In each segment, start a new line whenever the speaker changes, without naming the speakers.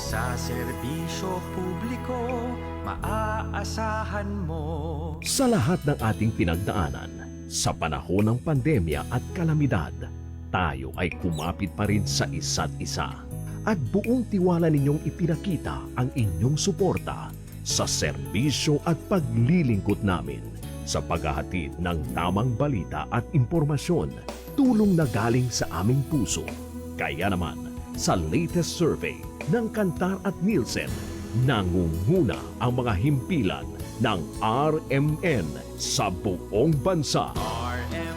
Sa serbisyo publiko, maaasahan mo.
Sa lahat ng ating pinagdaanan, sa panahon ng pandemya at kalamidad, tayo ay kumapit pa rin sa isa't isa. At buong tiwala ninyong ipinakita ang inyong suporta sa serbisyo at paglilingkod namin sa paghahatid ng tamang balita at impormasyon, tulong na galing sa aming puso. Kaya naman, sa latest survey ng Kantar at Nielsen, nangunguna ang mga himpilan ng RMN sa buong bansa.
RMN,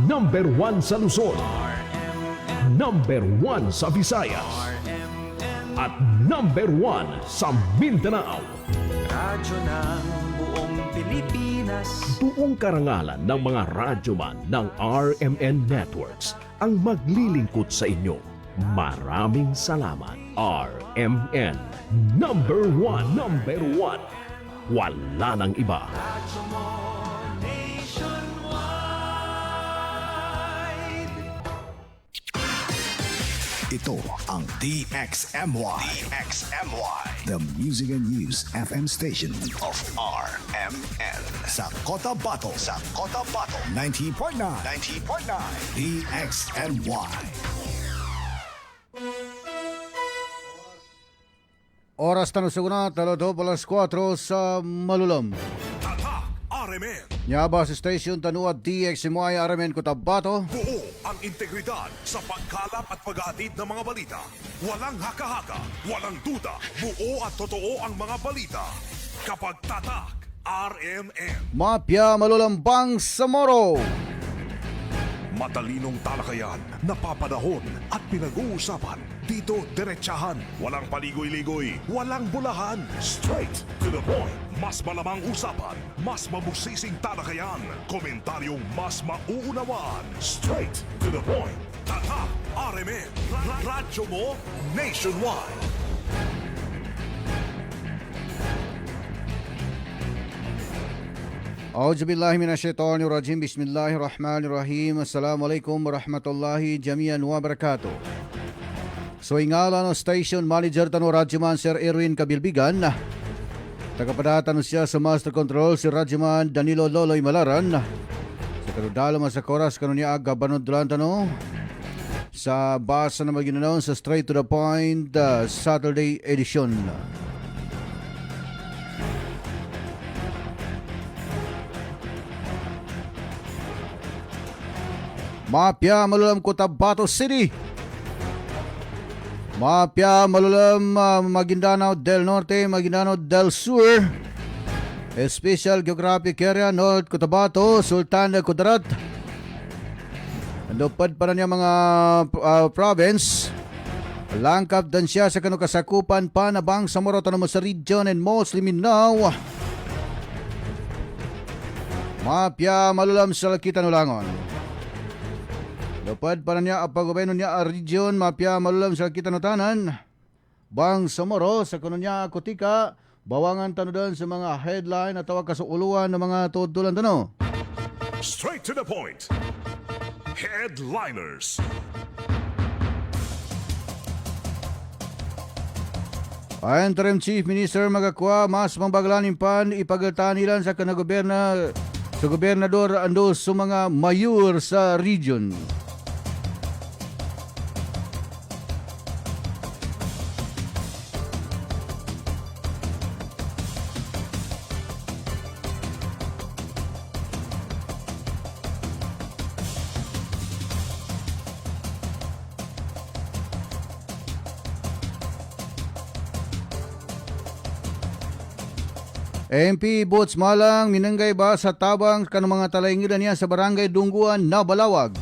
Number 1 sa Luzon,
RMN,
number 1 sa Visayas,
RMN.
at number 1 sa Mindanao.
Radyo ng buong Pilipinas.
Buong karangalan ng mga radyoman ng RMN Networks ang maglilingkod sa inyo. Maraming salamat, RMN. Number 1, number 1. Wala nang iba.
Radyo mo nationwide.
Ito ang DXMY. The Music and News FM station of RMN. Sa Cotabato. 90.9. DXMY.
Oras tanong seguna, 3:04 sa Malulam.
Tatak RMN.
Nyaba sa station tanua DXMY RMN Cotabato.
Buo ang integridad sa pagkalap at paghahatid ng mga balita. Walang haka-haka, walang duda. Buo at totoo ang mga balita. Kapag tatak RMN.
Mapya Malulambang Samoro.
Matalinong talakayan, napapanahon at pinag-uusapan. Dito, diretsahan. Walang paligoy-ligoy, walang bulahan. Straight to the point. Mas malamang usapan, mas mabusising talakayan. Komentaryong mas mauunawaan. Straight to the point. Tatak RMN. Radyo mo nationwide.
Auzubillahi minasyaitonirrajim. Bismillahirrahmanirrahim. Assalamualaikum warahmatullahi jami'an wa barakatuh. So ingala no station manager tano Radyoman Sir Erwin Kabilbigan. Tagapadata no siya sa Master Control si Radyoman Danilo Loloy Malaran. Sa karudalo sa koras kanon niya agabanod dulan tano sa basa na maginanon sa Straight to the Point Saturday edition. Mapya Malulam Cotabato City. Mapya Malulam Maguindanao del Norte, Maguindanao del Sur. Special Geographic Area North Cotabato, Sultan de Kudarat. Andupad pa na niya mga province. Langkap dan siya sa kanukasakupan pa na bang sa Moro tanong sa region and mostly Mindanao. Mapya Malulam sa Lakitan Ulangon. Lupad para niya ang pag-gobyerno niya ang region, Mapya Malulam sa Kitanutanan. Bang Samoro sa kuno niya Kutika, bawangan tanudan sa mga headline at tawag kasuluan ng mga tutulan tano.
Straight to the point. Headliners.
Interim Chief Minister magakuha mas mambaglanin pan ipagtanilan sa kanagoberna sa gobernador ando sa mga mayor sa region. MP Boots Malang minanggay ba sa tabang kanang mga talayngidan niya sa barangay Dungguan na Balawag.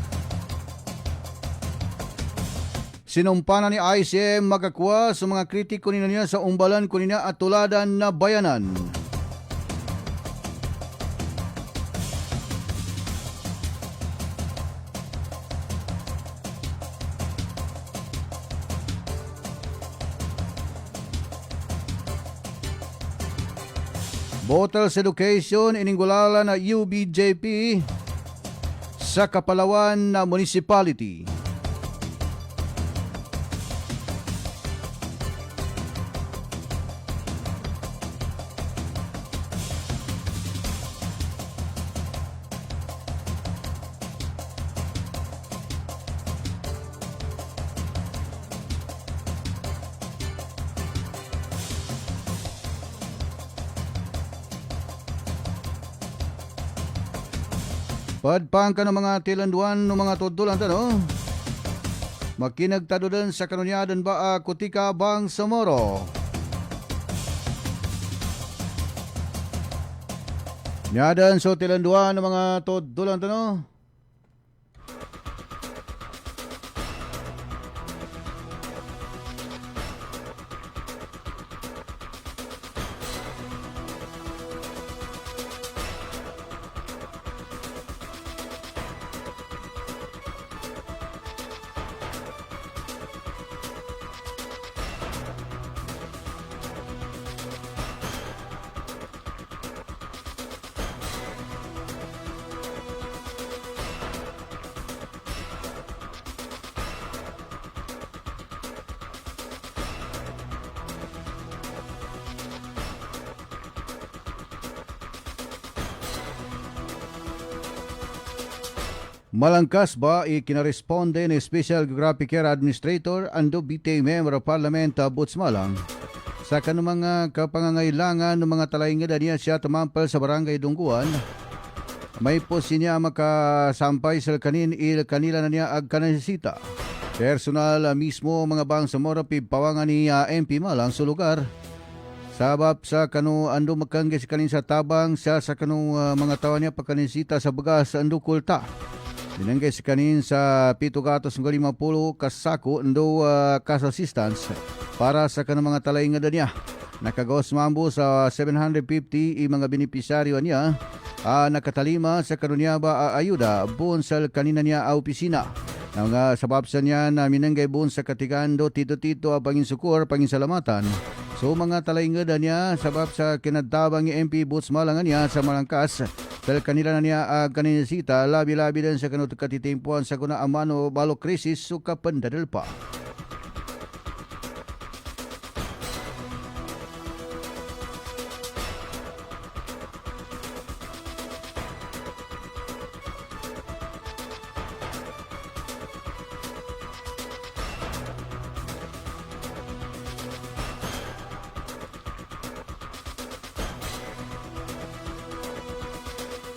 Sinumpana ni ICM makakuha sa mga kritiko niya sa umbalan kunina at tuladan na bayanan. Voters Education ininggulala na UBJP sa Kapalawan na Municipality. Padpang ka ng mga tilanduan ng mga tudulan tano. Makinagtadudan sa kanunyadan ba kutika bang samoro. Nyadan so tilanduan ng mga tudulan tano. Malangkas ba ikinaresponde ni Special Geographic Area Administrator ando BTA Member of Parliament Boots Malang sa kanang mga kapangangailangan ng mga talaingada niya siya tumampal sa Barangay Dungguan. May po siya makasampay sa kanila na niya ag kanasita. Personal mismo mga bang sa Morapi pawangan ni MP Malang sa lugar. Sabab sa kanu ando makangges kanin sa tabang siya sa kanu mga tawa niya pagkanisita sa bagas ando kulta. Dinanggay si kanin sa 750 kasako ando cash assistance para sa kanang mga talaingada niya. Nakagos mambo sa 750 mga benepisyaryo niya nakatalima sa kanunya ba ayuda bun sa kanina niya opisina. Nang sabab sa niya na minanggay bun sa katigando tito-tito pangin sukur pangin salamatan. So mga talaingada niya sabab sa kinadtabang ni MP Boots Malang niya sa Malangkas. Dahil kanila na niya kaninisita, labi-labi din sa kanut katitimpuan sa kuna amano balo krisis suka pandadal pa.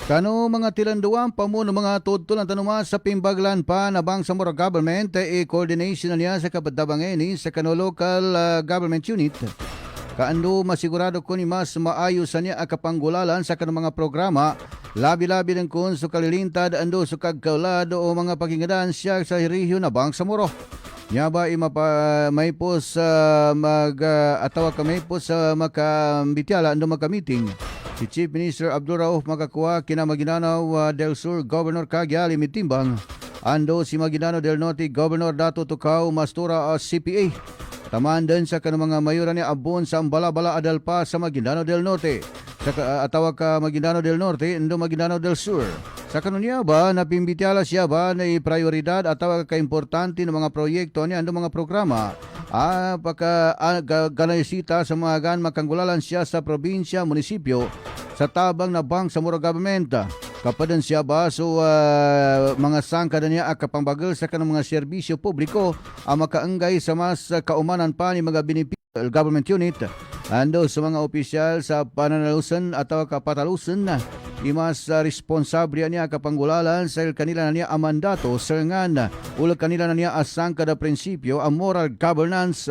Kano mga tilanduan pamuno mga tudtulan tanuma sa pimbaglan pa na bang Samora Government coordination na niya sa kapadabangeni sa kano local government unit. Kaando masigurado ko ni mas maayos niya akapanggulalan sa kano mga programa labi-labi ng kun sa kalilintad ando sa kagkaulado o mga pagingadan siya sa rehiyon na bang Samoro. Nya ba may po sa atawa kami po sa makambitiala ando magka-meeting. Si Chief Minister Abdul Rauf makakuha kina Maguindanao del Sur Governor Cagiali Mitimbang. Ando si Maguindanao del Norte Governor Dato Tucao Mastura CPA. Tamaan din sa kanang mga mayura ni Abon sa Balabala Adalpa sa Maguindanao del Norte. Sa atawa ka Maguindanao del Norte, ando Maguindanao del Sur. Sa kanunya ba, napimbitiala siya ba na prioridad atawa ka-importante ng mga proyekto niya ando mga programa. Ganayisita sa mga gan makanggulalan siya sa probinsya, munisipyo sa tabang na bang sa Moro Government. Kapadan siya ba so mga sangka na niya akapangbagal sa kanang mga serbisyo publiko ang makaanggay sa mas kaumanan pa ni mga government unit. Ando sa mga opisyal sa pananalusan ataw kapatalusan na imas responsable niya kapanggulalan sa kanila na niya ang mandato serengan ulag kanila na niya asang kada prinsipyo ang moral governance.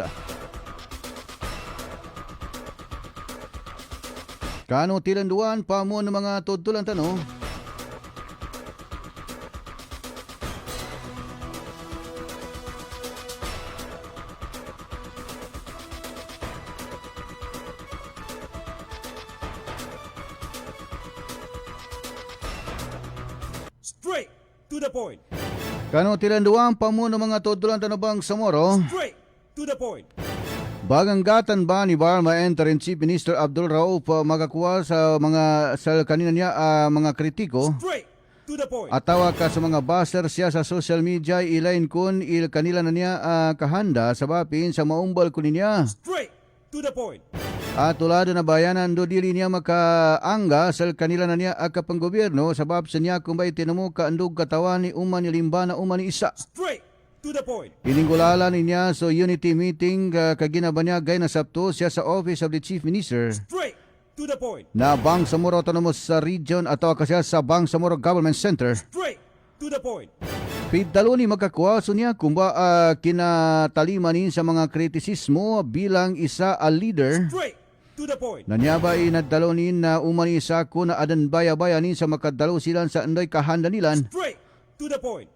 Kano tilanduan pa mo ng mga tudtulan tanong?
Straight to the point.
Kano tilanduan pa mo ng mga tudtulan tanong Samoro?
Straight to the point.
Baganggatan ba ni Barma Interim Chief Minister Abdul Rauf makakuha sa mga sa kanina niya mga kritiko?
Straight to the point.
Atawa ka sa mga baser siya sa social media ilain kun kanila na niya kahanda sa bapin sa maumbal kun niya.
Straight to the point.
At tulado na bayanan do dili niya makaangga sa kanila na niya akapang gobyerno sabab sa niya kung ba'y tinamo kaandog katawan ni uman ni limba na uman ni isa.
Straight to the point.
Ininggulala niya so unity meeting kagina ba niya gay na Sabto siya sa Office of the Chief Minister.
Straight to the point,
na Bangsamoro Autonomous Region ato kasya sa Bangsamoro Government Center.
straight to the point,
Pidalo ni magkakuha so niya kumba kinatalimanin sa mga kritisismo bilang isa a leader.
straight to the point,
Nanyaba inadalonin na umani sa ko na adan baya-bayanin sa makadalo silan sa andoy kahandanilan.
straight to the point,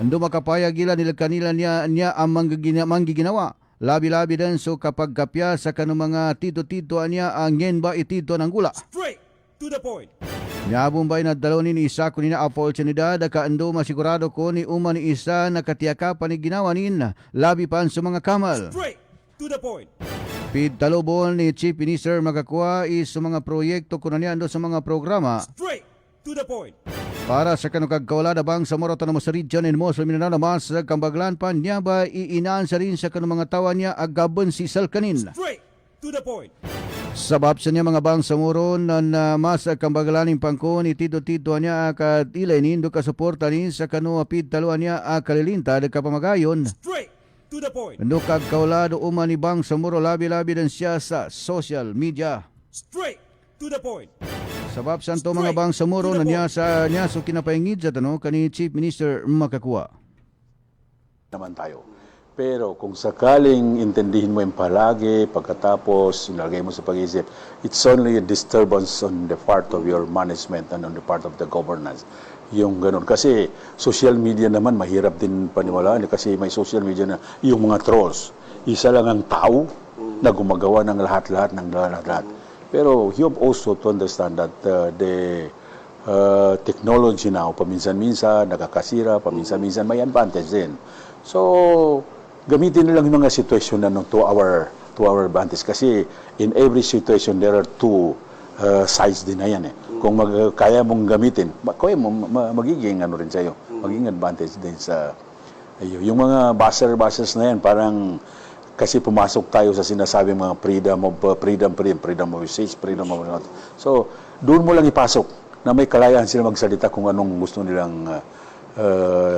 Ando makapayag ila nila kanila niya ang manggiginawa. Labi-labi din so kapag kapya sa kanong mga tito-tito niya ang ba itito ng gula.
straight to the point,
Nyabong ba'y nadalonin ni isa ko nina oportunidad kaando masigurado ko ni uman ni isa na katiyaka pa ni ginawa nin labi pan sa mga kamal.
straight to the point,
Pidtalobon ni Chief Minister makakuha is sa mga proyekto ko na niya ando sa mga programa
straight to the point,
para sa kanong kagkawala bang sa Moro Autonomous Region in Mosul Mindanao naman sa Kambaglan pa niya ba iinaan sa rin sa kanong mga tawa niya agabon si Salkanin.
straight to the point,
Sabab sa niya mga bang sa Moro na mas kambagalaning pangkon itito-tito niya at ilainin do kasuporta ni sa kanong pidtaluan niya kalilinta de kapamagayon.
straight to the point,
Ando kagkawala do uman ni bang sa Moro labi-labi din siya sa social media.
straight to the point,
Sabab santo mga bang sa Moro na niya sa niya so kinapahingid sa tanong kani Chief Minister makakuha.
Naman tayo. Pero kung sakaling intindihin mo yung palagi, pagkatapos nilagay mo sa pag-isip, it's only a disturbance on the part of your management and on the part of the governance. Yung ganun. Kasi social media naman, mahirap din paniwalaan kasi may social media na yung mga trolls. Isa lang ang tao na gumagawa ng lahat-lahat ng lahat-lahat. Pero you have also to understand that the technology now, paminsan-minsan, nakakasira, paminsan-minsan, may advantage din. So, gamitin na lang yung mga sitwasyon na to our advantage. Kasi in every situation, there are two sides din na yan. Kung kaya mong gamitin, magiging ano rin sa'yo, magiging advantage din sa iyo. Yung mga buzzer-buzzers na yan, parang kasi pumasok tayo sa sinasabi mga freedom of speech, freedom of... So, doon mo lang ipasok na may kalayaan sila magsalita kung anong gusto nilang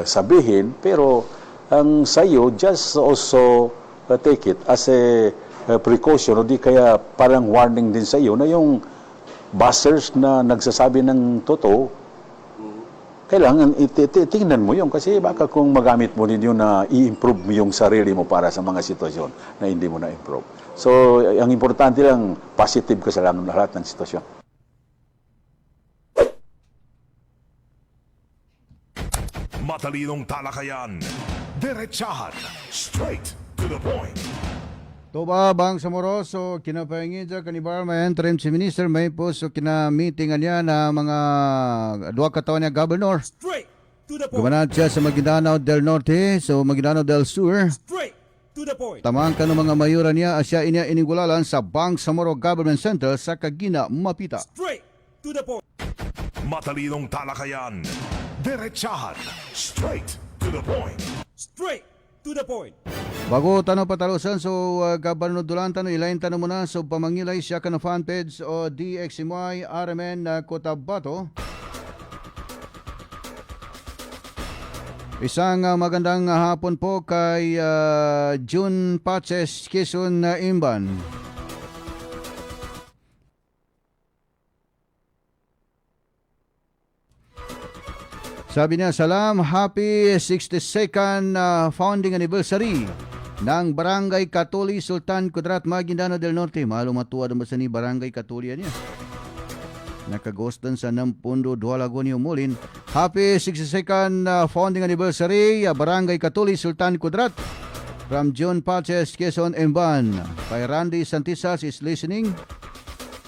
sabihin, pero ang sa'yo, just also take it as a precaution o di kaya parang warning din sa'yo na yung buzzers na nagsasabi ng totoo, kailangan tingnan mo yun kasi baka kung magamit mo din yun na i-improve mo yung sarili mo para sa mga sitwasyon na hindi mo na-improve. So, ang importante lang, positive ka sa lahat ng sitwasyon.
Matalinong talakayan, diretsahan, straight to the point.
Toba bang sa Moro so kinapahingid sa kanibarman interim si Minister may po so kinamitingan niya na mga duwa katawan niya governor.
straight to the point,
Gumanat siya sa Maguindanao del Norte so Maguindanao del Sur.
straight to the point,
Tamang ka ng mga mayura niya asya inya inigulalan sa Bangsamoro Government Center sa Kagina, Mapita.
straight to the point,
Matalinong talakayan, diretsahan, straight to the point.
straight to the point,
Bago tanong patalusan so Governor Dulan tanong ilayin tanong muna so pamangilay siya ka na fanpage o DXMY RMN Cotabato. Isang magandang hapon po kay June Paches Quezon Imban. Sabi niya, salam, happy 62nd founding anniversary ng Barangay Katuli Sultan Kudrat Maguindanao del Norte. Malo matuwa naman sa ni Barangay Katuli niya. Nakagostan sa Nampundo, Dualagonio, Mulin. Happy 62nd founding anniversary, Barangay Katuli Sultan Kudrat. From John Paches, Quezon, Emban. Kay Randy Santisas is listening.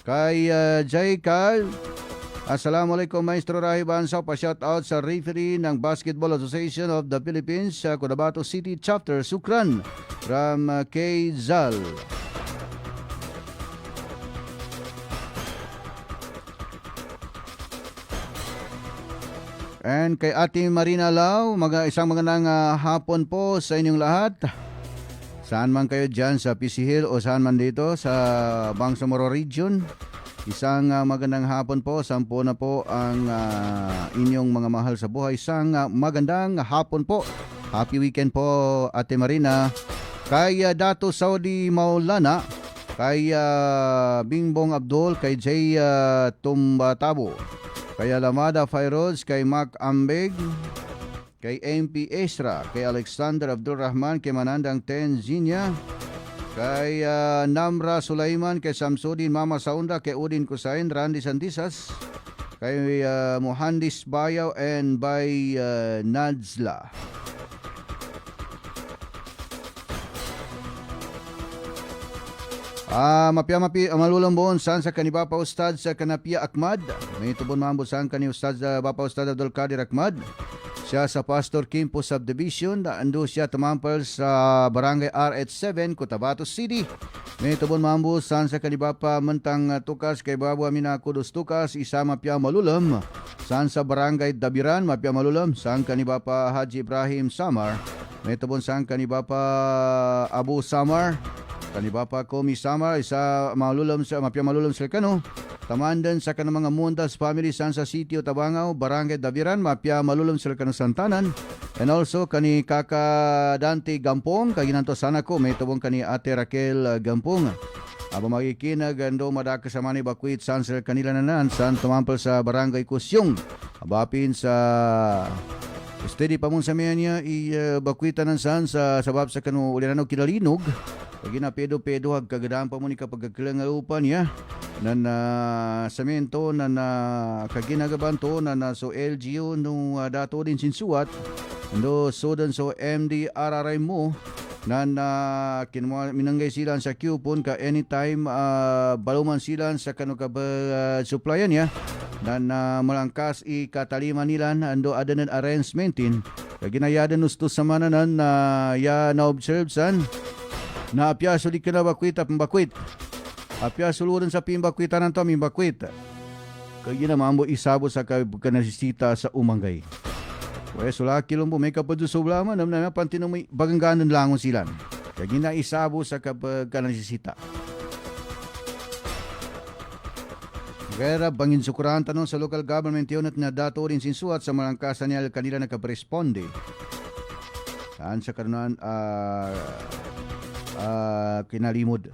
Kay Jay Cal. Assalamualaikum Maestro Rahiban sa pa-shoutout sa referee ng Basketball Association of the Philippines sa Cotabato City Chapter Sukran from K. Zal. And kay Ate Marina Lau, isang magandang hapon po sa inyong lahat. Saan man kayo dyan sa PC Hill o saan man dito sa Bangsamoro Region. Isang magandang hapon po, sampo na po ang inyong mga mahal sa buhay. Isang magandang hapon po. Happy weekend po, Ate Marina. Kay Dato Saudi Maulana, kay Bingbong Abdul, kay Jay Tumbatabo, kay Alamada Fairoz, kay Mac Ambeg, kay MP Esra, kay Alexander Abdul Rahman, kay Manandang Tenzinia, kay Namra Sulaiman, kay Samsudin Mama Saunda, kay Udin Kusain, Randy Santisas, kay Muhandis Bayaw, and by Nadzla. Mapi malulambon saan sa kaniba pa Ustad sa Kanapia Akmad. May tubon mambo saan kani Ustad sa Bapa Ustad Abdul Kadir Akmad. Siya sa Pastor Kimpo Subdivision. Ando siya tumampal sa Barangay RH7, Cotabato City. May tubon mambo saan sa kaniba pa Mentang Tukas kay Babu Amina Kudos Tukas. Isa mapia malulam. Saan sa Barangay Dabiran, mapia malulam. Saan kaniba pa Haji Ibrahim Samar. May tubon saan kaniba pa Abu Samar. Kaniba pa Komi Samar, isa malulam sa mapia malulam sa kano. Tamandan sa kanang mga Mundas family san sa Sitio Tabangaw, Barangay Dabiran, mapia malulam sa kano Santanan. And also kani Kaka Dante Gampong, kaginanto sana ko may tubong kani Ate Raquel Gampong. Aba magikinag ando madaka sa mani bakwit san sa kanila nanan san tumampal sa Barangay Kusyong. Abapin sa steady pa mong sa niya bakwitan ng san sa sabab sa kanu uliranog kinalinog. Pag pedo-pedo hag kagadaan pa mo ni kapag kakilangalupan ya nan semento nan kaginagabanto nan so LGU nung dato din sinsuat ando so dan so MDRRI mo nan minanggay silan sa coupon ka anytime baluman silan sa kanu ka supplyan ya nan malangkas ikataliman nilan ando adanan arrangementin kaginayadan ustos sa mananan ya na observe san na apya sulit ka na bakwit at pambakwit. Apya suluran sa pimbakwitan ng to, mimbakkwit. Kaya na mambo isabo sa kanasisita sa umanggay. Kaya sulaki lang po, may kapado soblama, namna pantinong may bagangganan langon silan. Kaya na isabo sa kanasisita. Kaya bangin sukurahan tanong sa local government yun at na dato rin sinsuat sa malangkasan niya kanila nakapresponde. Saan sa kanunan kinalimod.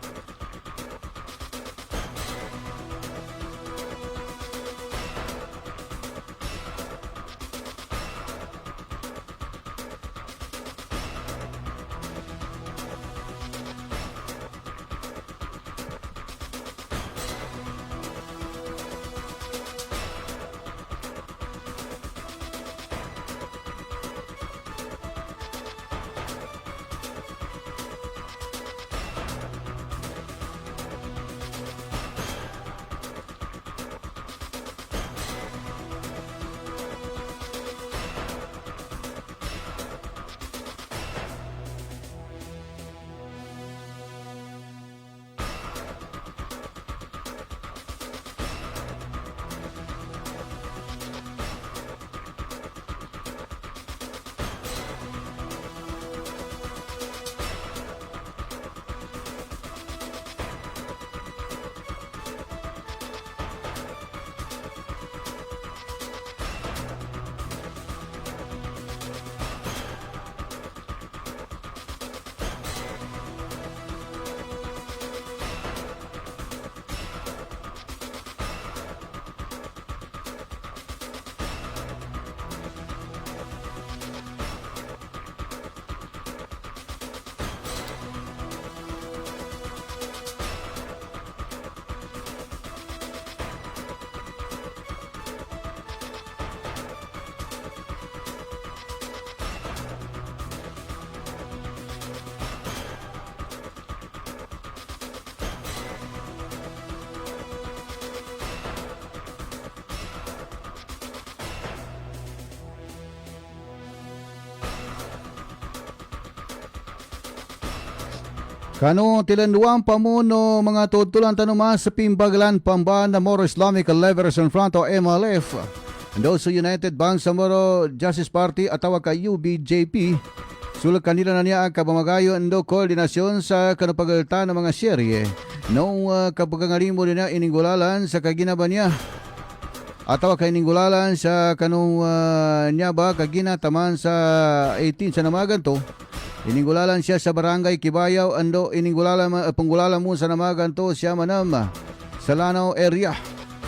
Kano tilanduang pamuno mga tutulan tanuma sa Pimbaglan Pamban na Moro Islamic Liberation Front o MLF. And also United Bangsamoro Justice Party atawa ka UBJP. Sulod kanila na niya ang kabamagayo ando koordinasyon sa kanapagalta ng mga serye. Noong kapagangalimo niya iningulalan sa kaginaba niya. Atawa ka iningulalan sa kanong niya ba kagina taman sa 18 sa namagan to. Iningulalan siya sa barangay Kibayaw, ando panggulalan mo sa namagan to siya manam sa Lanao area.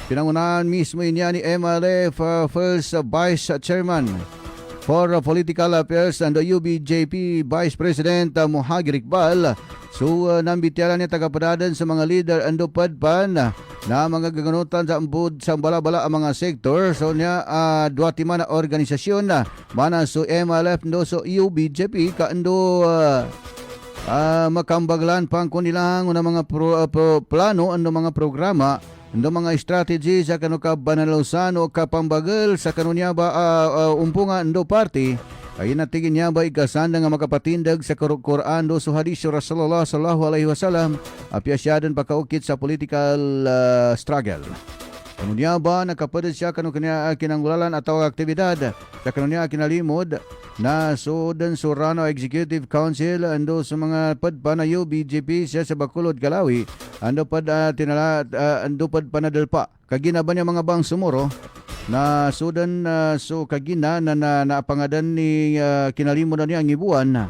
Pinangunahan mismo niya ni MLF First Vice Chairman for Political Affairs and the UBJP Vice President Mohagir Iqbal. So nambityalan niya tagapadadan sa mga leader ando padpan na mga gaganutan sa ambud sa bala-bala ang mga sektor. So niya duwati man na organisasyon na mana so MLF ndo so UBJP ka ando makambaglan pang kunilang na mga plano ando mga programa ando mga strategy sa kanu ka banalusan o kapambagal sa kanunya ba umpunga ando party ay natigin niya ba ikasanda nga makapatindag sa Quran do so hadis Rasulullah sallallahu alaihi wasallam apya siya din pakaukit sa political struggle. Kanunya ba nakapadad siya kanya kinanggulalan atau aktibidad sa kanunya kinalimod na sudan Surano Executive Council ando sa mga padpa na UBJP siya sa Bacolod Galawi ando ando panadalpa kagina ba niya mga bang sumuro na sudan so kagina na napangadan ni kinalimod na niya ang ibuan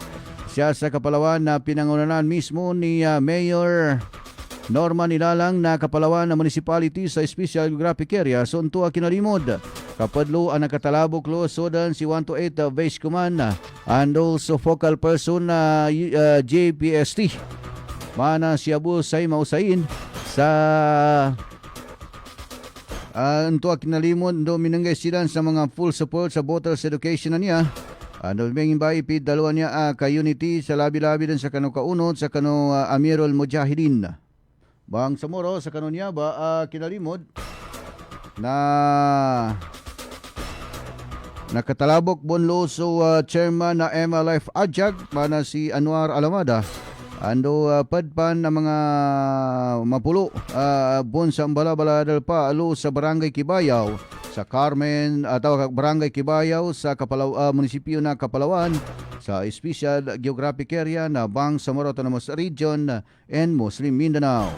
siya sa Kapalawan na pinangunahan mismo ni Mayor Norman Ilalang na Kapalawan na municipality sa Special Geographic Area. So unto kinalimod kapadlo ang nakatalabok lo sudan si 128 Vice Command and also focal person na JPST mana si Abu Say Mausain sa unto kinalimod do minanggay sila sa mga full support sa voters education na niya. Ano bang ba ipid dalawa niya ka unity sa labi-labi din sa kanu kaunod sa kanu Amirul Mujahidin. Bang samoro sa kanu niya ba kinalimod na nakatalabok bonlo so chairman na MLF Ajag mana si Anwar Alamada. Ando padpan na mga mapulo bon sa bala-bala pa alo sa barangay Kibayaw sa Carmen atau barangay Kibayaw sa munisipyo na Kapalawan sa Special Geographic Area na Bang Samoro Autonomous Region and Muslim Mindanao.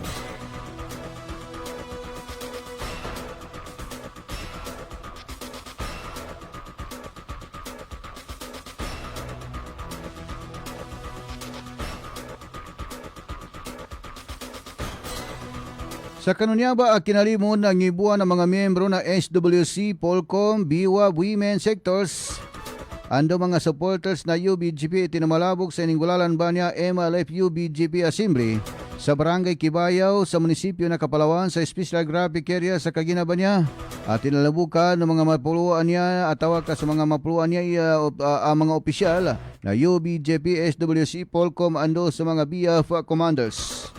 Sa kanunya ba kinalimon na ngibuan ng mga miyembro na SWC, Polcom, BIWA, Women Sectors, ando mga supporters na UBGP tinamalabog sa iningulalan ba niya MLF UBGP Assembly sa Barangay Kibayaw sa munisipyo na Kapalawan sa Special Geographic Area sa Kagina ba niya at tinalabukan ng mga mapuluan niya at tawag ka sa mga mapuluan niya ang mga opisyal na UBGP, SWC, Polcom, ando sa mga BF commanders.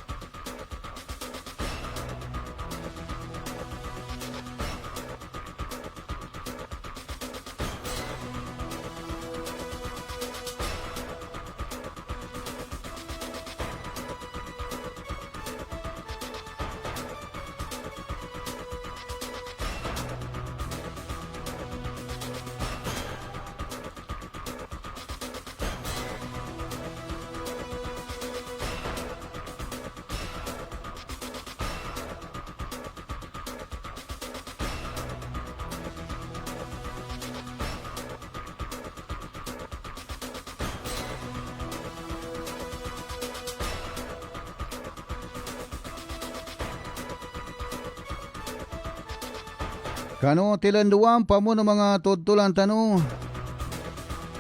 Kano tilanduan pa mo ng mga tutulan tanong.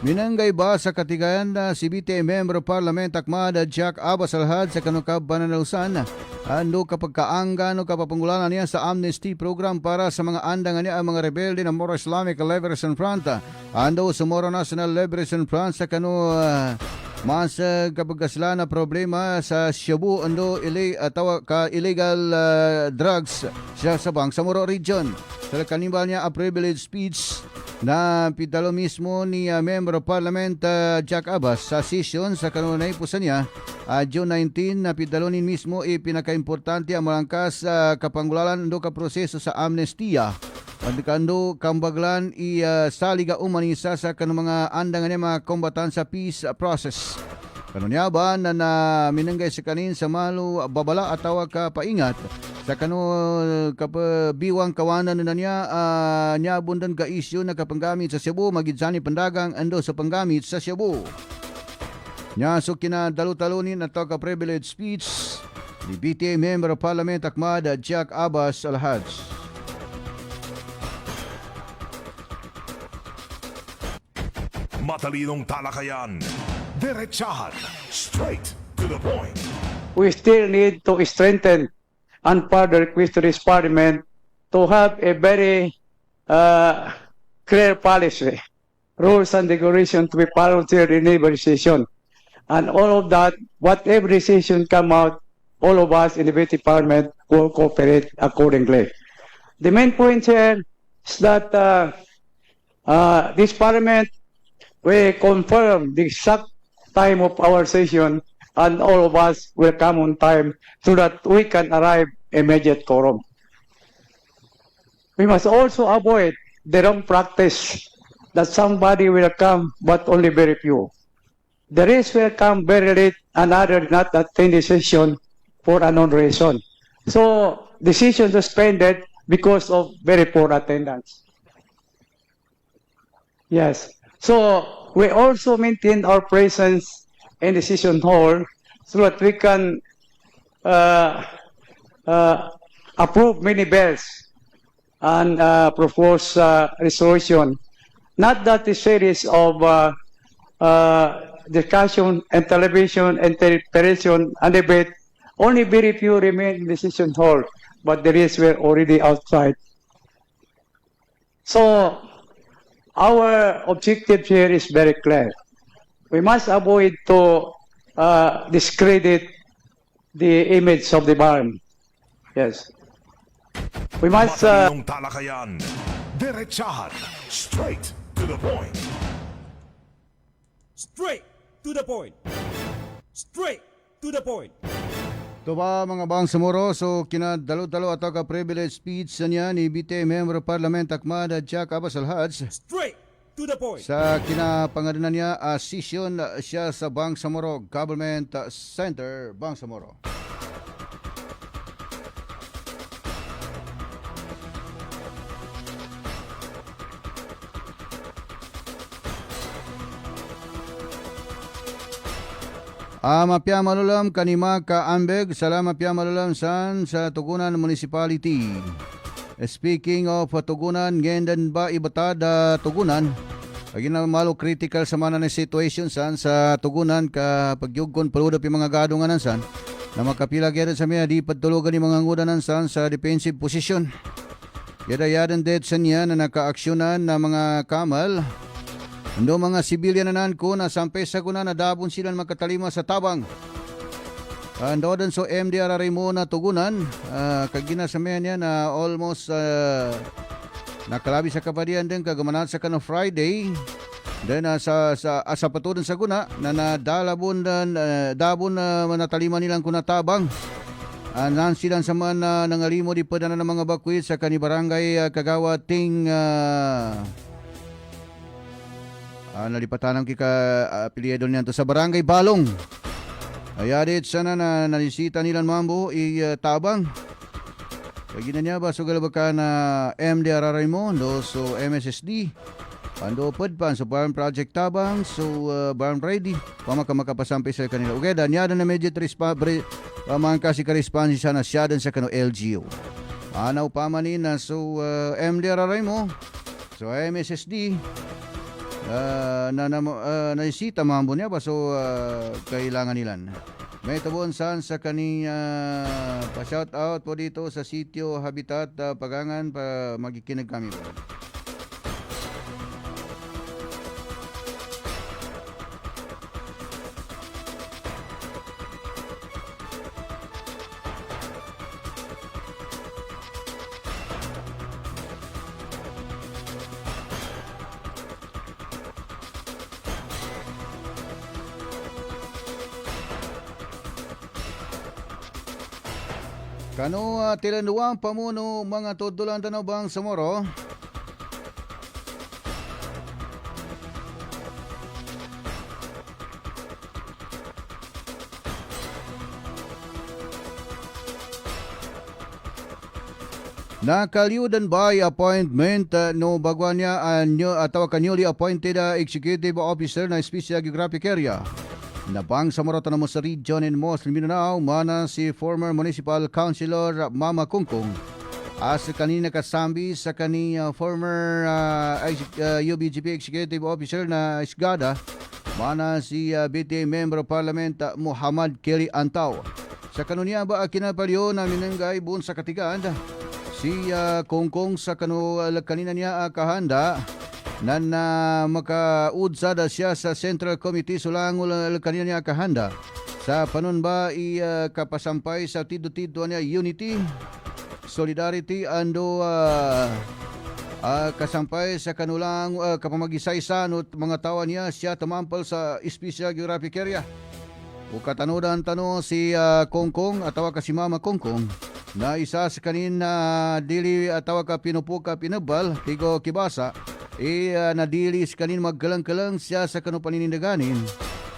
Minanggay ba sa katigayan na si BTA Member Parliament Akmad Jack Abbas Alhad sa kanukab bananausan ando kapag kaangga no kapapangulanan niya sa amnesty program para sa mga andangan niya ang mga rebelde ng Moro Islamic Liberation Front ando sa Moro National Liberation Front sa kanu mas kapag sila na problema sa Cebu ando illegal drugs sa Bangsamoro region. Sa kanimbal niya a privilege speech na pitalo mismo ni Member of Parliament Jack Abbas sa session sa kanunay pusa niya June 19 na pitalonin mismo pinakaimportante ang malangkas kapanggulalan ando ka proseso sa amnestiya. Pagkando kambaglan saliga umanisa sa kanong mga andangan niya mga kombatan sa peace process. Kanunya ba na minanggay sa kanin sa malu babala atawa ka paingat sa kanu kapabiwang kawanan na niya niya bundan ka isyu na kapanggamit sa Cebu magidsani pandagang ando sa panggamit sa Cebu. Nya so kinadalo-talonin na to ka privilege speech ni BTA Member of Parliament Ahmad Jack Abbas Al-Haj.
Matalinong talakayan, diretsahan, straight to the point.
We still need to strengthen and further request to this parliament to have a very clear policy, rules and regulation to be followed in every session. And all of that, whatever decision come out, all of us in the BT Parliament will cooperate accordingly. The main point here is that this Parliament will confirm the exact time of our session and all of us will come on time so that we can arrive immediate quorum. We must also avoid the wrong practice that somebody will come but only very few. The rest will come very late and others not attend the session for unknown reason. So decision suspended because of very poor attendance. Yes. So we also maintain our presence in the session hall so that we can approve many bills and propose resolution. Not that the series of discussion and television and interpretation and debate, only very few remain in the session hall, but the rest were already outside. So our objective here is very clear. We must avoid to discredit the image of the barn. Yes. We must...
Matalinong talakayan, diretsahan, straight to the point.
Straight to the point. Straight to the point.
Ito ba mga bangsamoro, so kinadalo-talo ato ka privilege speech sa niya ni BTA Member of Parliament Ahmad Jack Abbas Al-Haj.
Straight to the point.
Sa kinapangalanan niya, session siya sa Bangsamoro Government Center, Bangsamoro. Mapya malulam kanima ka ambeg, salamat pya malulam san sa Tugunan Municipality. Speaking of Tugunan, ngendan ba ibatada Tugunan? Lagi na malo critical sa mana na situation san sa Tugunan ka pagyugkon paluda pi mga gadunganan san na makapila gyud sa miya di padtulugan ni mga ngudanan san sa defensive position. Yada-yadan dead sa niya na nakaaksyonan na mga kamal. Ando mga sibilyan nanan ko na sampay sa kuna na dabon sila magkatalima sa tabang. Ando din so MDR mo na Tugunan, kagina sa niya na almost nakalabi sa kapadian din kagamanat sa kanong Friday. Then sa patudan sa kuna na nadalabon dabon na manatalima nilang kuna tabang. Nan silang sa man nangalimo di pa na ng mga bakwit sa kanibarangay Kagawating nalipatan ng kika apelyido niyan to sa Barangay Balong. Ayadit sana na nanisita nilang mambo tabang. Kaya niya ba sugal ba ka na MDR Raimundo so MSSD. Ando pan so Barn Project Tabang so Barn Ready. Pamaka-makapasampay sa kanila. Okay, danyada na immediate pamangka si ka-responsi sana siya din sa kano LGU. Anaw pamanin na so MDR Raimundo so MSSD. Naisita mambo niya ba so kailangan nilan may tabon saan sa kani pa-shout out po dito sa sitio Habitat Pagangan pa magikinig kami po. Kano tilanuang pamuno mga tudulan tanaw bang samoro? Nakaliudan by appointment no bagwan niya atau newly appointed executive officer na Special Geographic Area Nabang sa Morotano mo sa region in Muslim Mindanao, mana si former Municipal Councilor Mama Kungkong. As kanina kasambi sa former UBGP Executive Officer na Isgada, mana si BTA Member of Parliament Muhammad Keri Antaw. Sa kanunya ba kinapalyo na minanggay buon sa katigaan, si Kongkong sa kanina niya kahanda na makaudsad siya sa Central Committee sulangol kanina niya kahanda sa panon ba kapasampay sa tiddo-tiddo niya unity, solidarity ando kasampay sa kanulang kapamagisaysan at mga tawa niya siya tumampal sa Special Geographic Area. O katanodan tano si Kongkong atawa ka si Mama Kongkong na isa sa kanin dili atawa ka pinupuka pinabal tigo kibasa nadili sa kanin magkalang-kalang siya sa kanu paninindaganin.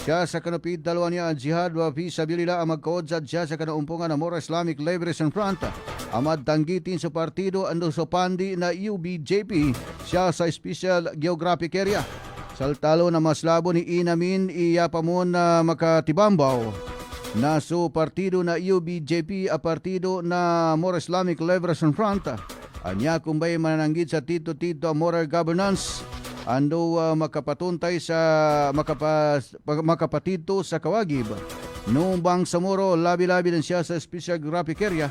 Siya sa kanupid dalawa niya ang jihad wa fisabilillah ang magkaodsad siya sa kanuumpungan ng More Islamic Liberation Front. Amad tanggitin sa partido ando sa pandi na UBJP siya sa Special Geographic Area. Saltalo na maslabo ni Inamin iya pa mo na makatibambaw na so partido na UBJP a partido na More Islamic Liberation Front. Anya kumbay manananggit sa tito-tito moral governance ando makapatuntay sa makapatito sa kawagib. Noong bang samuro labi-labi din siya sa Special Geographic Area.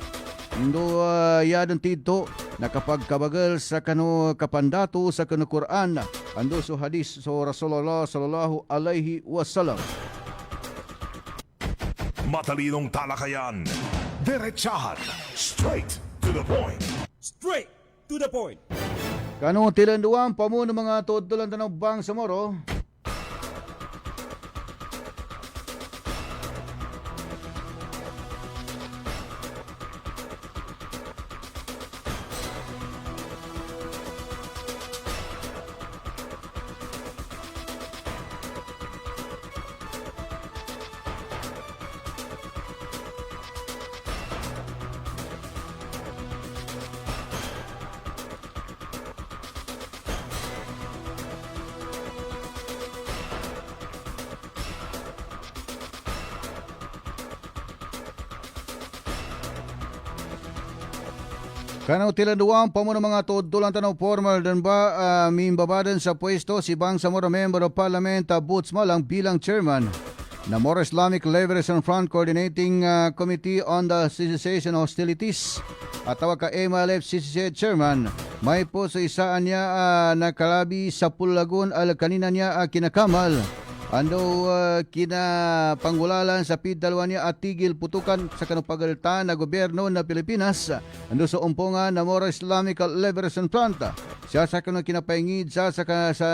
Ando yadong tito nakapagkabagal sa kanu kapandato sa kanu Quran. Ando so hadis so Rasulullah sallallahu alaihi wasallam.
Matalinong talakayan, diretsahan, straight to the point.
Straight to the point.
Kanu tilanduan pamuno mga tutulan tanong bang samoro. Kanaw tilanduan pamuno mga tutulan tanong formal dan ba mimbabadan sa pwesto si Bang Samoro Member of Parliament Boots Malang bilang chairman na More Islamic Liberation Front Coordinating Committee on the Cessation Hostilities at tawag ka MLF CCC Chairman. May po sa isaan niya nakalabi sa Pulagon al kanina niya kinakamal. Ando kinapanggulalan sa pidalwa niya at tigil putukan sa kanupagaltan na gobyerno na Pilipinas. Ando sa umpungan na More Islamic Liberation Front. Siya sa kinapaingid sa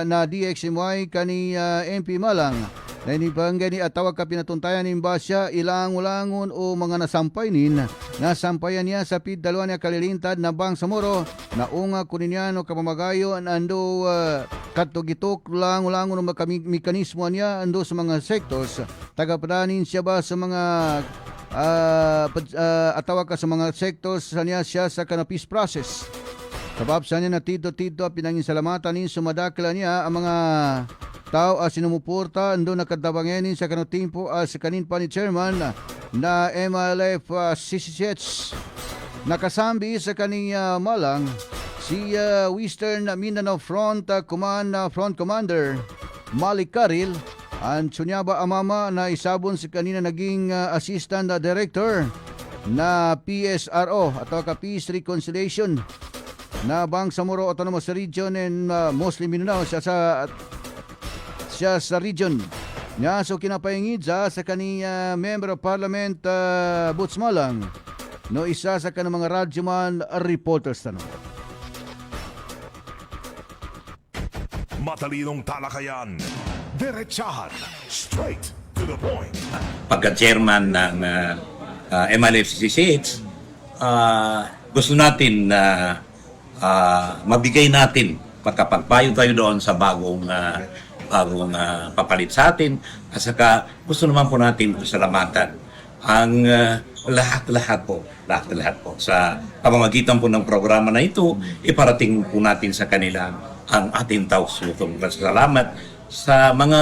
na DXMY kani MP Malang. Na inibangga ni at tawag ka pinatuntayan ni Basya ilang-ulangon o mga nasampainin. Nasampayan niya sa pidalwa niya kalilintad na Bang Samoro na unga kuninyano kapamagayo ando katugitok lang-ulangon ng mekanismo niya ando sa mga sectors. Tagapadanin siya ba sa mga atawag ka sa mga sectors niya siya sa peace process. Sabab sa niya na tito-tito pinangin salamatan ni sumadakla niya ang mga tao sinumuporta ando nakadabangenin sa kanutimpo sa kanin pa ni chairman na MLF CCH. Nakasambi sa kaniya Malang si Western Mindanao Front Front Commander Malik Karil ang Sunyaba Amama na isabon si kanina naging Assistant Director na PSRO at Peace Reconciliation na Bang Samoro Autonomous Region in Muslim Mindanao siya sa region. Nya so kinapaingid sa kaniya Member of Parliament Boots Malang no isa sa kanang mga radyoman reporters tanong.
Matalinong talakayan, diretsahan, straight to the point.
Pagka-chairman ng MLFCCH, gusto natin na mabigay natin, pagkapagpayo tayo doon sa bagong papalit sa atin, at saka gusto naman po natin salamatan ang lahat-lahat po sa pamamagitan po ng programa na ito, iparating po natin sa kanila ang ating taos-lutong pasasalamat sa mga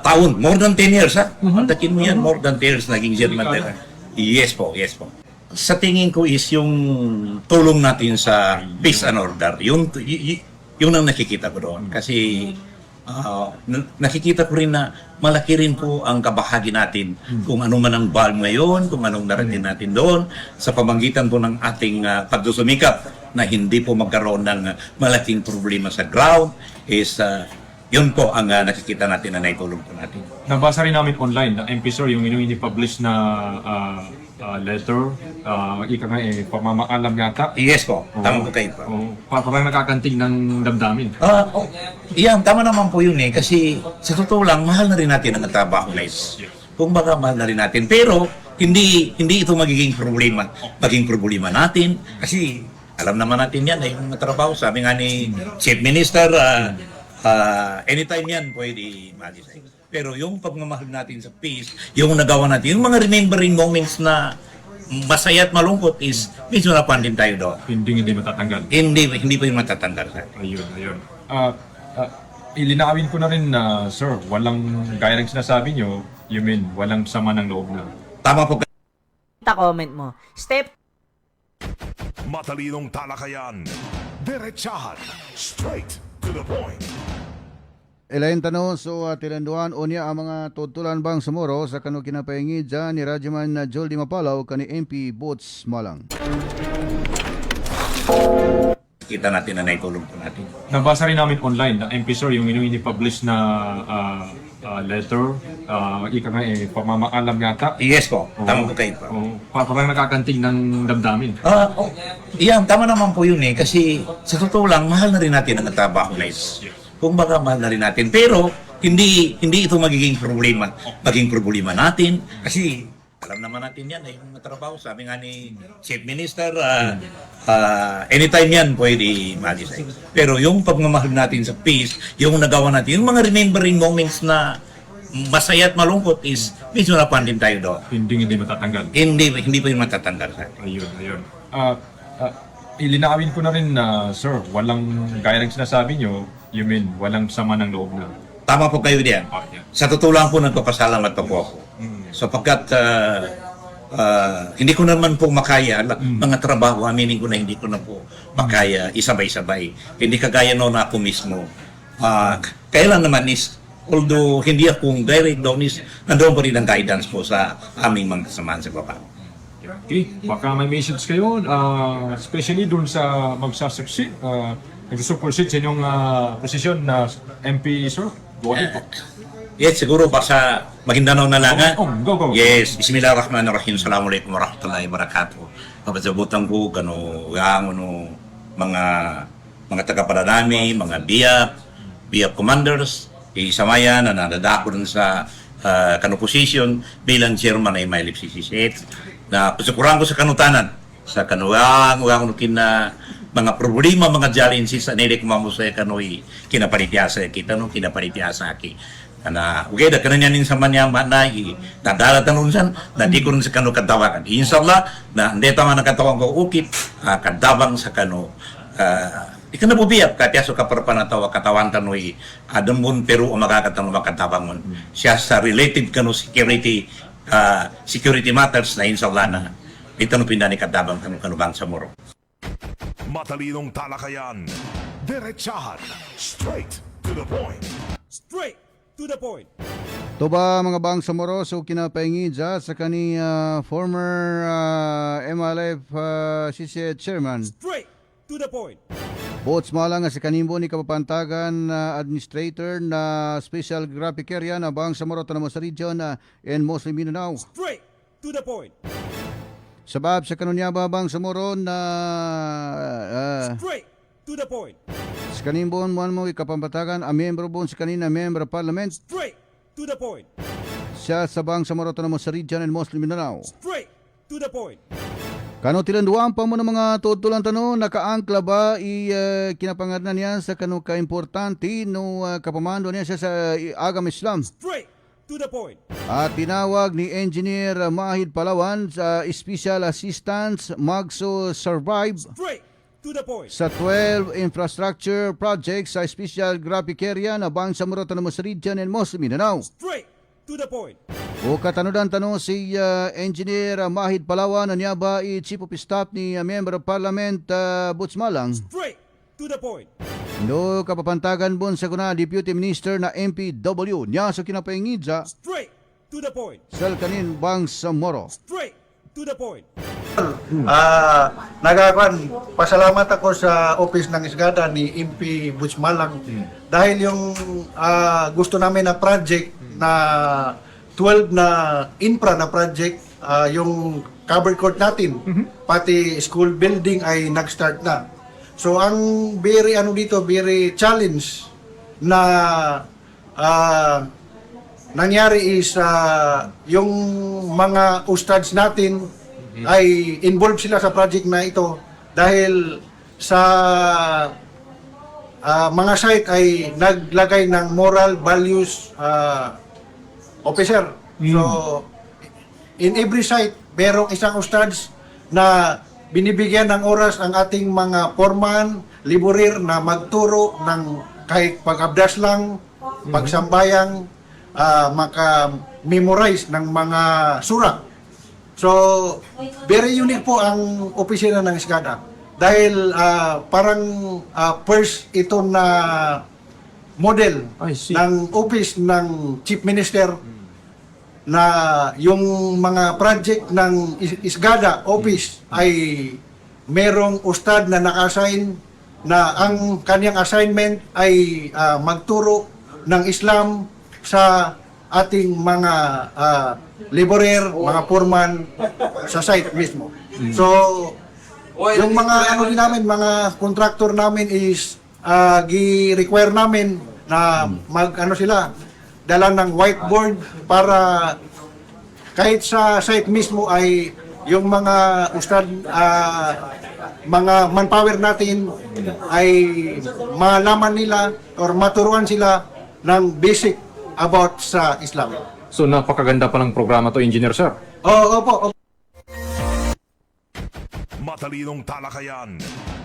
taon. More than 10 years, ha? Antakin mo yan, more than 10 years naging chairman tayo. Yes po, yes po. Sa tingin ko is yung tulong natin sa peace and order. Yun ang nakikita ko doon. Kasi nakikita ko rin na malaki rin po ang kabahagi natin kung ano man ang bal ngayon, kung anong narating natin doon, sa pamamagitan po ng ating pagsusumikap na hindi po magkaroon ng malaking problema sa ground is yun po ang nakikita natin na naitulong po natin.
Nabasa rin namin online na MP sir, yung ini-publish na letter, ika nga pamamaalam yata.
Yes po, tama po kayo po.
Parang nakakanting ng damdamin.
Iyan, tama naman po yun kasi sa totoo lang, mahal na rin natin ang trabaho na ito. Kung baga, mahal na rin natin. Pero, hindi ito magiging problema. Maging problema natin. Kasi, alam naman natin yan, yung trabaho. Sabi nga ni Chief Minister, anytime yan, pwede mag-isay. Pero yung pagmamahal natin sa peace, yung nagawa natin, yung mga remembering moments na masaya at malungkot is, medyo napan din tayo doon.
Hindi matatanggal.
Hindi po yung matatanggal.
Ayun. Ilinawin ko na rin na, sir, walang, gaya ng sinasabi nyo, you mean, walang sama ng loob na.
Tama po.
Comment mo. Step
Matalinong talakayan, diretsahan, straight to the point.
Elaine tanong, so tilanduan o niya ang mga tutulan bang sumuro sa kanu kinapahingi dyan ni Rajaman na Joel Di Mapalaw kani MP Bots Malang.
Kita natin na naitulong po natin.
Nabasa rin namin online na MP sir, yung ini-publish na letter, ika nga pamamaalam yata.
Yes po, tama po kayo po.
Parang nakakanting ng damdamin.
Iyan, tama naman po yun kasi sa totoo lang, mahal na rin natin ang trabaho na ito. Kung baga, mahal na rin natin. Pero, hindi ito magiging problema. Maging problema natin. Kasi, alam naman natin yan, yung trabaho. Sabi nga ni Chief Minister, anytime yan, pwede mag-isay. Pero yung pagmamahal natin sa peace, yung nagawa natin, yung mga remembering moments na masaya at malungkot is, medyo napan din tayo doon.
Hindi matatanggal.
Hindi po yung matatanggal.
Ayun. Ilinawin ko na rin na, sir, walang, gaya ng sinasabi nyo, you mean, walang sama ng loob na.
Tama po kayo diyan. Sa totoo lang po, nagpapasalamat pa po ako. Sapagkat hindi ko naman po makaya, mga trabaho, aminin ko na hindi ko na po makaya isabay-sabay. Hindi kagaya noon ako mismo. Kailan naman is, although hindi akong direct doon is, nandoon po rin ang guidance po sa aming mga kasamahan sa baba.
Okay, baka may message kayo, especially dun sa magsasucceed, nagsusucceed sa inyong posisyon na MP, sir. Go ahead po.
Yes, siguro basta Maguindanao na lang.
Go.
Yes, bismillahirrahmanirrahim. Assalamualaikum warahmatullahi wabarakatuh. Kapasabutan ko mga taga-paranami, mga BIAP commanders, isamayan na nadadako dun sa posisyon bilang chairman ay Maylip CC8 na pasukuran ko sa kanutanan sa kanuang na mga problema, mga challenges sa nilek mamusay kanoy kinapalitiyasa kita no kinapalitiyasa aki kana ugay da kanan yanin sa manya na dadala tanunsan na di ko rin sa kanu kadawakan insyaallah na ndeta man nakatawang ko ukit kadabang sa kanu ikan na po biyap katiaso ka parpanatawa katawan tanoy adamun pero makakatanong makatabang mon siya sa related kanu security matters na insyaallah na ito no pindani kadabang kanubang sa muro.
Matalinong talakayan, diretsahan, straight to the point.
Straight to the point.
To ba mga bang sumuro so kinapahingi dyan sa kani former MLF CC chairman.
Straight to the point.
Bots Malang sa kanimbo ni Kapapantagan administrator na special graphic area na bang sumuro tanamo sa region and mostly Mindanao.
Straight to the point.
Sabab sa kanunya babang sumuro na
Straight to the point.
sa kanimbon mo Kapapantagan a membro bon sa kanina member of parliament.
Straight to the point.
Siya sa bang sumuro tanamo sa region and mostly Mindanao.
Straight to the point.
Kano tilanduan pa mo ng mga tutulan tanong nakaangkla ba kinapangarnan niya sa kano ka-importante no kapamando niya siya sa Agam Islam.
Straight to the point.
At tinawag ni Engineer Mahid Palawan sa Special Assistance Magso Survive
Straight
sa 12 infrastructure projects sa special graphic area na Bangsa Autonomous Region and Most Mindanao. O katanudan tanong si Engineer Mahid Palawan na niya ba i-Chief of Staff ni Member of Parliament Butch Malang. No kapapantagan bon sa kuna Deputy Minister na MPW niya sa kinapaingidza sal kanin Bangsa Moro.
Nagakuan, pasalamat ako sa office ng Isgada ni MP Butch Malang dahil yung gusto namin na project na 12 na infra na project, yung covered court natin, pati school building ay nag-start na. So ang very very challenge na nangyari is yung mga ustads natin ay involved sila sa project na ito dahil sa mga site ay naglagay ng moral values officer. So in every site merong isang ustads na binibigyan ng oras ang ating mga foreman, laborer na magturo ng kahit pag-abdas lang, pagsambayang, maka-memorize ng mga sura. So, very unique po ang opisina ng Isgada. Dahil parang first ito na model ng office ng Chief Minister na yung mga project ng Isgada office ay merong ustad na naka-assign na ang kanyang assignment ay magturo ng Islam sa ating mga laborer, mga foreman sa site mismo. So, yung mga din namin, mga contractor namin is gi-require namin na sila dala ng whiteboard para kahit sa site mismo ay yung mga ustad, mga manpower natin ay malaman nila or maturuan sila ng basic about sa Islam.
So napakaganda pa ng programa to, Engineer Sir.
Opo.
Matalinong talakayan,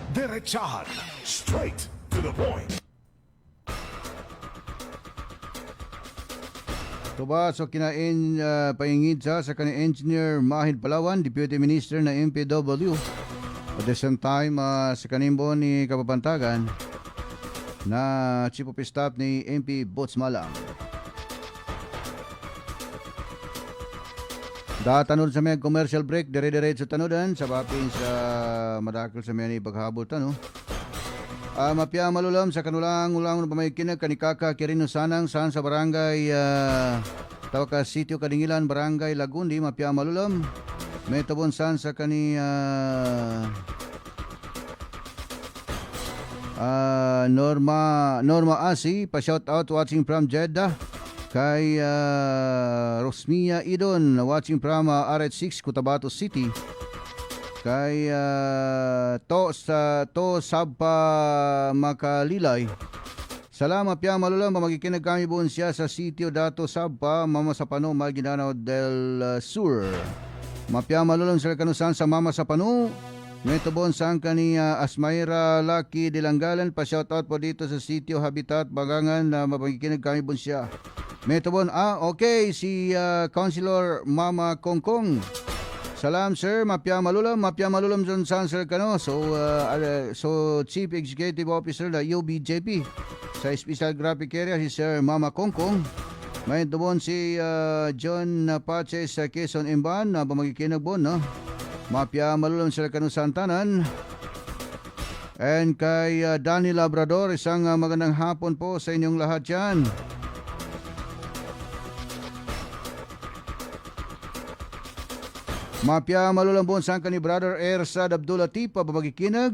diretsahan, straight to the point.
Tuba so kinain paingid sa kani Engineer Mahid Palawan, Deputy Minister na MPW. At the same time sa kanimbo ni Kapapantagan na Chief of Staff ni MP Butch Malang. Datanod sa may commercial break, dire-diretso tanudan sa bapin sa madakil sa may paghabol tano. Mapya malulam sa kanulang ulang pamayikinag kanikaka Kirino Sanang saan sa barangay Tawaka Sitio Kadingilan, Barangay Lagundi, mapya malulam. May tabon saan sa kani Norma Asi, pa-shout out watching from Jeddah. Kay Rosmia Idon, watching from RH6 Cotabato City. Kay To Sabpa Makalilay. Salamat pya malulang pamagikinag kami buon siya sa sitio Dato Sabpa, Mama Sapano, Maguindanao del Sur. Mapya malulang sa kanusan sa Mama Sapano. Metobon saan kaniya Asmayra Lucky Dilanggalan, pa-shoutout po dito sa sitio Habitat Bagangan na mapagikinag kami buon siya. Metobon, okay, si Councilor Mama Kongkong. Salam sir, mapya malulam dyan saan sir kano. So Chief Executive Officer na UBJP sa Special Graphic Area si Sir Mama Kongkong. May dobon si John Pache sa Quezon Imban na pamagikinag no? Mapya malulam sir kano Santanan. And kay Danny Labrador, isang magandang hapon po sa inyong lahat yan. Mapya malulambon saan ka ni Brother Ersad Abdul Latif, pabagikinag.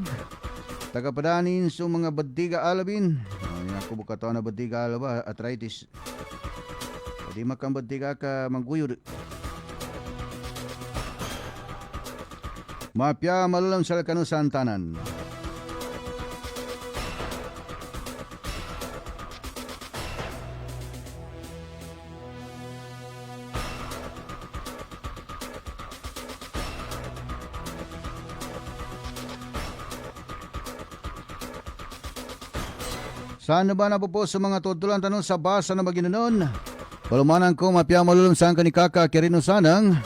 Tagapadanin sa mga badiga alabin. Yan ako bukato na badiga alaba, arthritis. Hindi makang badiga ka mangguyod. Mapya malulang sa kanu Santanan. Saan na ba na po sa mga tutulan tanong sa basa na maginunon? Palumanan ko mapya malulong saan ka ni Kaka Kirino Sanang.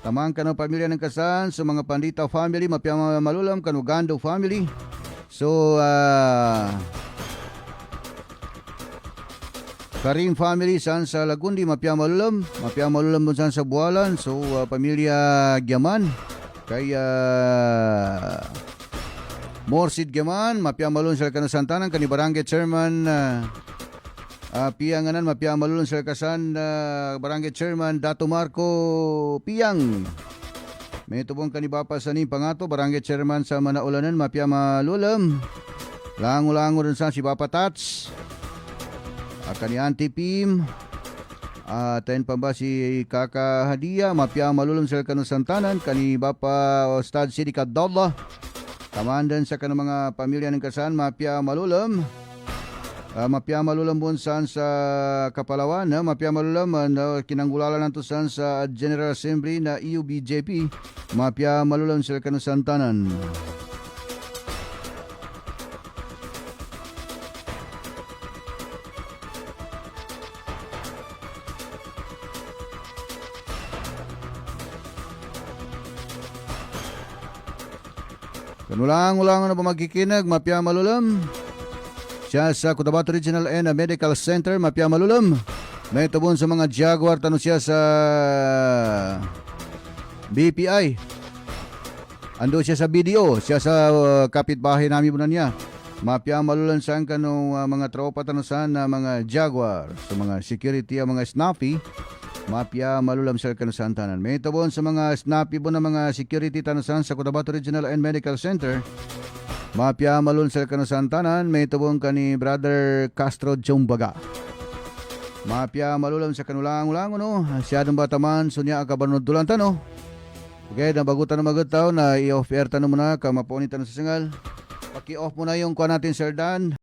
Tamang ka ng pamilya ng kasan sa mga Pandita family, mapya malulam kanugando family. So, Karim family saan sa Lagundi, mapya malulam dun saan sa Bualan. So, pamilya Gyaman, kay Morsid Gyaman, mapya malulong sa Kanusantanan, kani Barangay Chairman, Piyanganan, mapya malulong sa kasan, Barangay Chairman Dato Marco Piyang. May tubong kanibapa sa ni Pangato, Barangay Chairman sa Manaulanan, mapya malulam. Lango-lango rin sa si Papa Tats. Kani Auntie Pim. Tayo pa ba si Kaka Hadia, mapya malulam sa Kanusantanan, kani Bapa Ostad Sidi Kadalla. Tamandan sa kanang mga pamilya ng kasan, mapya malulam. Mapya malulam bunsan sa Kapalawan, mapya malulam kinanggulalan nato san sa General Assembly na EUBJP, mapya malulam sa Kanusantanan. Kanulang-ulangan na pa magkikinag, mapya malulam. Siya sa Cotabato Regional and Medical Center, mapya malulam. May tubon sa mga Jaguar, tanong siya sa BPI. Ando siya sa BDO, siya sa kapitbahay namin bunan niya. Mapya malulam saan kanong mga tropa tanusan na mga Jaguar. Sa mga security, mga snappy, mapya malulam sa Kanusantanan. May tubon sa mga snappy po na mga security tanusan sa Cotabato Regional and Medical Center. Mapya malun sa Kanusantanan, may tubong ka ni Brother Castro Jombaga. Mapya malulam sa kanulang-ulang, no? Siyadong bataman, sunya akabanod dulan tano. Okay, nabagutan na magutaw na i-off air tanong muna, kamapunit tanong sa singal. Paki-off muna yung kuha natin, Sir Dan.